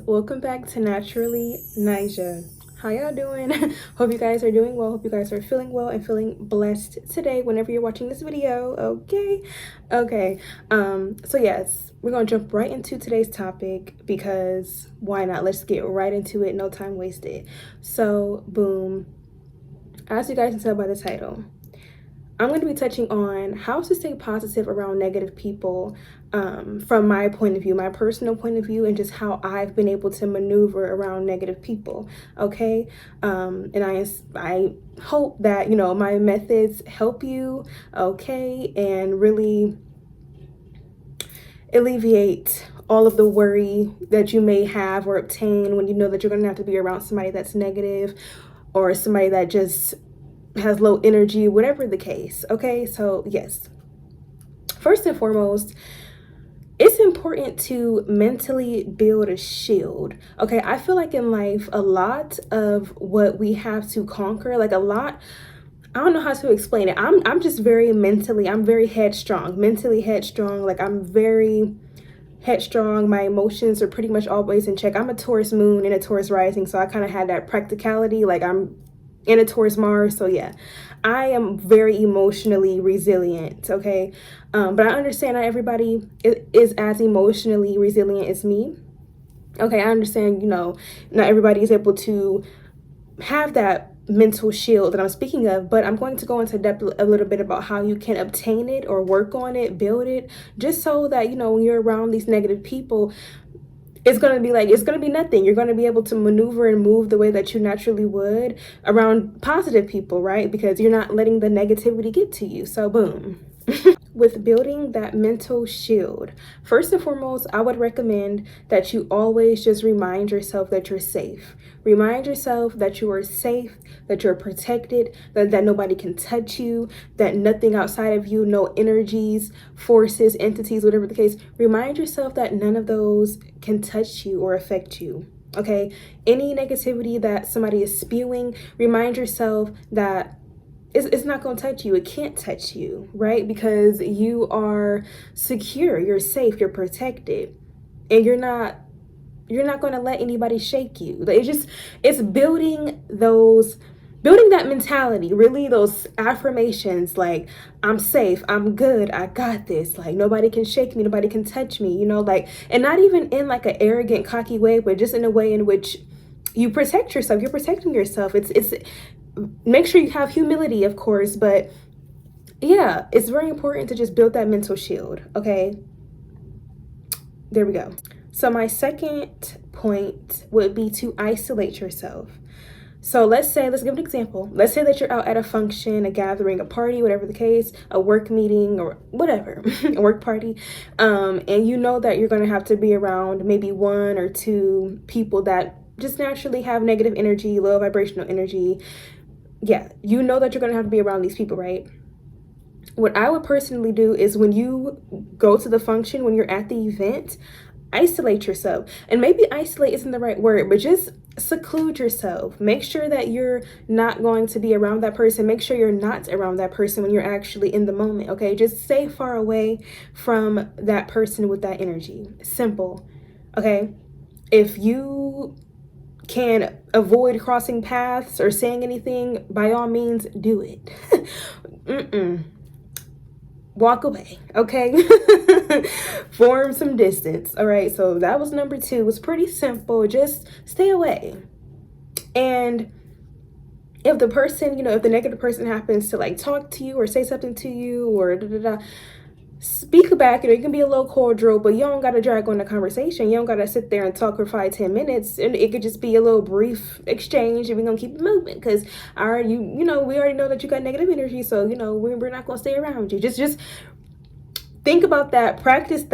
welcome back to Naturally Nija. How y'all doing? Hope you guys are doing well. Hope you guys are feeling well and feeling blessed today whenever you're watching this video. Okay. So yes, we're gonna jump right into today's topic because why not? Let's get right into it. No time wasted. So boom. As you guys can tell by the title, I'm going to be touching on how to stay positive around negative people from my point of view, my personal point of view, and just how I've been able to maneuver around negative people. Okay. And I hope that, my methods help you. Okay. And really alleviate all of the worry that you may have or obtain when you know that you're going to have to be around somebody that's negative or somebody that just has low energy, whatever the case. Okay, so yes, first and foremost, it's important to mentally build a shield. Okay, I feel like in life, a lot of what we have to conquer, I don't know how to explain it. I'm just I'm very headstrong, mentally headstrong. Like I'm very headstrong. My emotions are pretty much always in check. I'm a Taurus moon and a Taurus rising, so I kind of had that practicality. Like I'm in a Taurus Mars, so yeah, I am very emotionally resilient. Okay, but I understand not everybody is as emotionally resilient as me. Okay, I understand, not everybody is able to have that mental shield that I'm speaking of, but I'm going to go into depth a little bit about how you can obtain it or work on it, build it, just so that, when you're around these negative people, it's going to be nothing. You're going to be able to maneuver and move the way that you naturally would around positive people, right? Because you're not letting the negativity get to you. So boom. With building that mental shield, first and foremost, I would recommend that you always just remind yourself that you're safe. Remind yourself that you are safe, that you're protected, that nobody can touch you, that nothing outside of you, no energies, forces, entities, whatever the case, remind yourself that none of those can touch you or affect you. Okay? Any negativity that somebody is spewing, remind yourself that it's not going to touch you. It can't touch you, right? Because you are secure, you're safe, you're protected, and you're not going to let anybody shake you. It's building that mentality, really, those affirmations like I'm safe, I'm good, I got this, like nobody can shake me, nobody can touch me, and not even in like an arrogant, cocky way, but just in a way in which you protect yourself. You're protecting yourself. It's make sure you have humility, of course, but yeah, it's very important to just build that mental shield. Okay, there we go. So my second point would be to isolate yourself. So let's give an example. Let's say that you're out at a function, a gathering, a party, whatever the case, a work meeting or whatever, a work party. And you know that you're going to have to be around maybe one or two people that just naturally have negative energy, low vibrational energy. Yeah, you know that you're going to have to be around these people, right? What I would personally do is when you go to the function, when you're at the event, isolate yourself. And maybe isolate isn't the right word, but just seclude yourself. Make sure that you're not going to be around that person. Make sure you're not around that person when you're actually in the moment, okay? Just stay far away from that person with that energy. Simple, okay? If you can avoid crossing paths or saying anything, by all means, do it. Walk away, okay? Form some distance. All right, so that was number 2. It was pretty simple. Just stay away. And if the person, if the negative person happens to like talk to you or say something to you or speak back, you can be a little cordial, but you don't got to drag on the conversation. You don't got to sit there and talk for 5-10 minutes, and it could just be a little brief exchange, and we're gonna keep it moving because we already know that you got negative energy, so we're not gonna stay around you. Just think about that, practice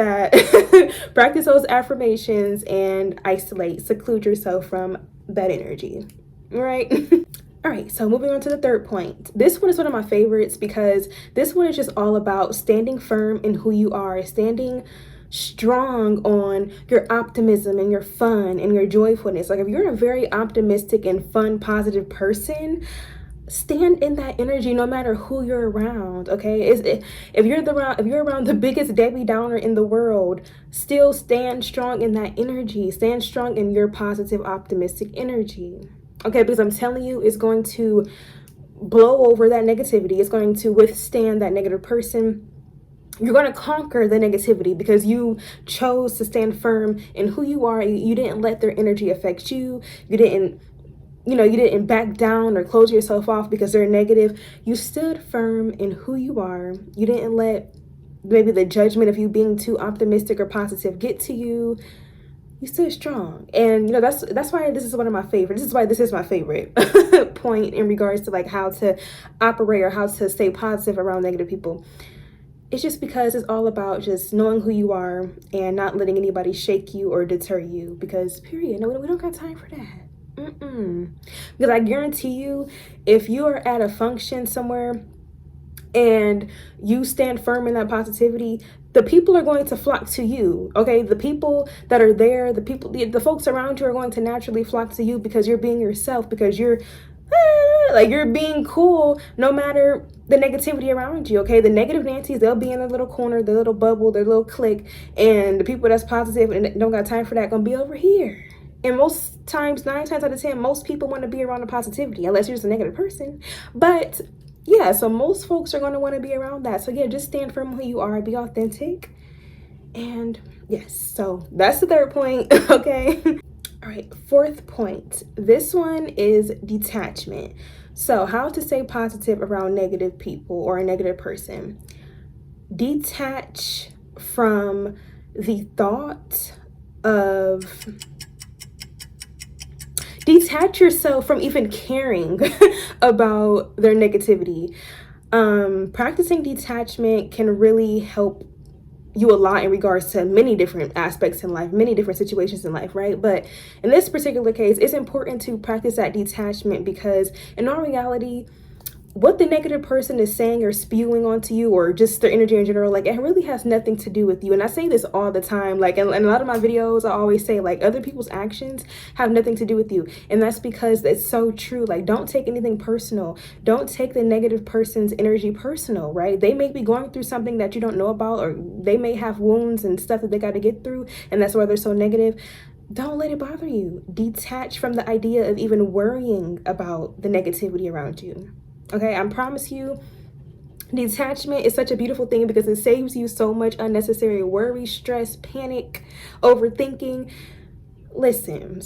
practice those affirmations, and seclude yourself from that energy. All right. All right, so moving on to the third point. This one is one of my favorites because this one is just all about standing firm in who you are, standing strong on your optimism and your fun and your joyfulness. Like if you're a very optimistic and fun, positive person, stand in that energy no matter who you're around. Okay, if you're around the biggest Debbie Downer in the world, still stand strong in that energy. Stand strong in your positive, optimistic energy. Okay, because I'm telling you, it's going to blow over that negativity. It's going to withstand that negative person. You're going to conquer the negativity because you chose to stand firm in who you are. You didn't let their energy affect you. You didn't back down or close yourself off because they're negative. You stood firm in who you are. You didn't let maybe the judgment of you being too optimistic or positive get to you. You stood strong. And that's why this is one of my favorites. This is why this is my favorite point in regards to like how to operate or how to stay positive around negative people. It's just because it's all about just knowing who you are and not letting anybody shake you or deter you, because period. No, we don't got time for that. Because I guarantee you, if you are at a function somewhere and you stand firm in that positivity, the people are going to flock to you. Okay, the people that are there, the folks around you are going to naturally flock to you because you're being yourself, because you're you're being cool no matter the negativity around you. Okay, the negative Nancy's, they'll be in their little corner, their little bubble, their little clique, and the people that's positive and don't got time for that gonna be over here. And most times, 9 times out of 10, most people want to be around the positivity, unless you're just a negative person. But yeah, so most folks are going to want to be around that. So yeah, just stand firm who you are, be authentic. And yes, so that's the third point. Okay. All right, fourth point. This one is detachment. So how to stay positive around negative people or a negative person. Detach from the thought of... Detach yourself from even caring about their negativity. Practicing detachment can really help you a lot in regards to many different aspects in life, many different situations in life, right? But in this particular case, it's important to practice that detachment because in all reality, what the negative person is saying or spewing onto you, or just their energy in general, like, it really has nothing to do with you. And I say this all the time, like, in a lot of my videos, I always say, like, other people's actions have nothing to do with you. And that's because it's so true. Like, don't take anything personal. Don't take the negative person's energy personal, right? They may be going through something that you don't know about, or they may have wounds and stuff that they got to get through, and that's why they're so negative. Don't let it bother you. Detach from the idea of even worrying about the negativity around you. Okay, I promise you, detachment is such a beautiful thing because it saves you so much unnecessary worry, stress, panic, overthinking. Listen,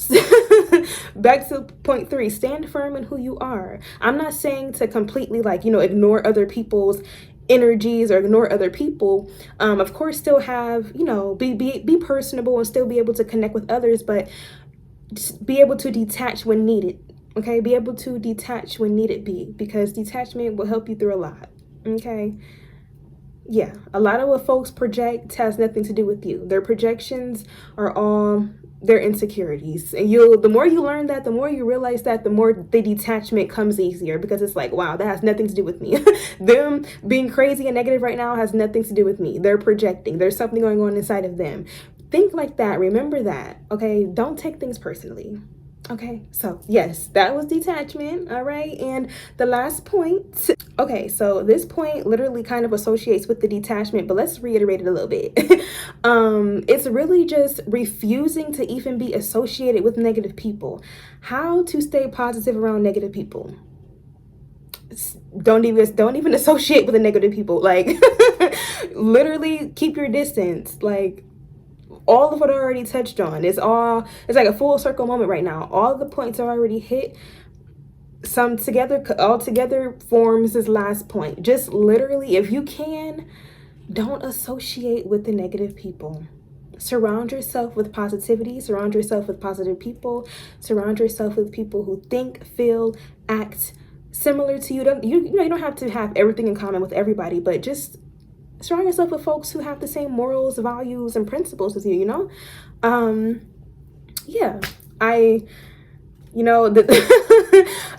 back to point 3, stand firm in who you are. I'm not saying to completely ignore other people's energies or ignore other people. Of course, still have, be personable and still be able to connect with others, but just be able to detach when needed. Okay, be able to detach when needed be, because detachment will help you through a lot. Okay, yeah, a lot of what folks project has nothing to do with you. Their projections are all their insecurities, and the more you learn that, the more you realize that, the more the detachment comes easier, because it's like, wow, that has nothing to do with me. Them being crazy and negative right now has nothing to do with me. They're projecting. There's something going on inside of them. Think like that. Remember that. Okay, don't take things personally. Okay, so yes, that was detachment. All right, and the last point. Okay, so this point literally kind of associates with the detachment, but let's reiterate it a little bit. It's really just refusing to even be associated with negative people. How to stay positive around negative people? Don't even associate with the negative people. Like, literally keep your distance. Like, all of what I already touched on, it's like a full circle moment right now. All the points are already hit. All together forms this last point. Just literally, if you can, don't associate with the negative people. Surround yourself with positivity. Surround yourself with positive people. Surround yourself with people who think, feel, act similar to you. You don't have to have everything in common with everybody, but just surround yourself with folks who have the same morals, values, and principles as you, yeah,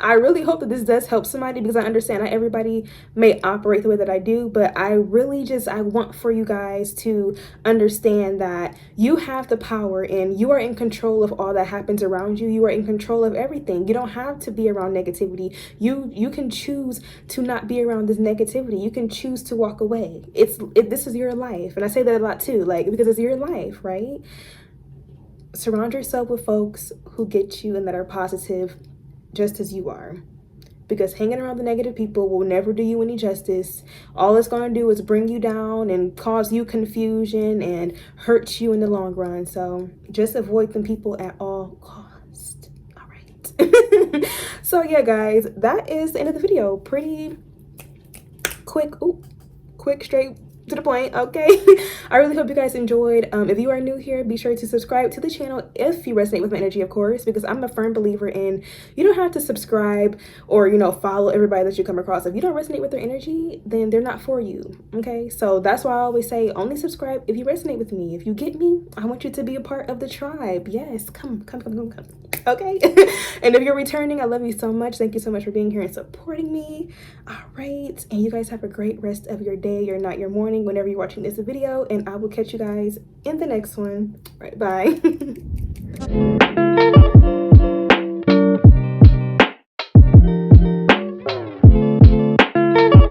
I really hope that this does help somebody, because I understand not everybody may operate the way that I do, but I really just, I want for you guys to understand that you have the power and you are in control of all that happens around you. You are in control of everything. You don't have to be around negativity. You can choose to not be around this negativity. You can choose to walk away. This is your life. And I say that a lot too, like, because it's your life, right? Surround yourself with folks who get you and that are positive just as you are, because hanging around the negative people will never do you any justice. All it's going to do is bring you down and cause you confusion and hurt you in the long run. So just avoid them people at all costs. All right. So yeah, guys, that is the end of the video. Pretty quick. Ooh, quick, straight to the point. Okay. I really hope you guys enjoyed. If you are new here, be sure to subscribe to the channel if you resonate with my energy, of course, because I'm a firm believer in, you don't have to subscribe or, you know, follow everybody that you come across. If you don't resonate with their energy, then they're not for you. Okay, so that's why I always say only subscribe if you resonate with me. If you get me, I want you to be a part of the tribe. Yes, come. Okay. And if you're returning, I love you so much. Thank you so much for being here and supporting me. All right, and you guys have a great rest of your day, your night, your morning, whenever you're watching this video, and I will catch you guys in the next one. All right, bye.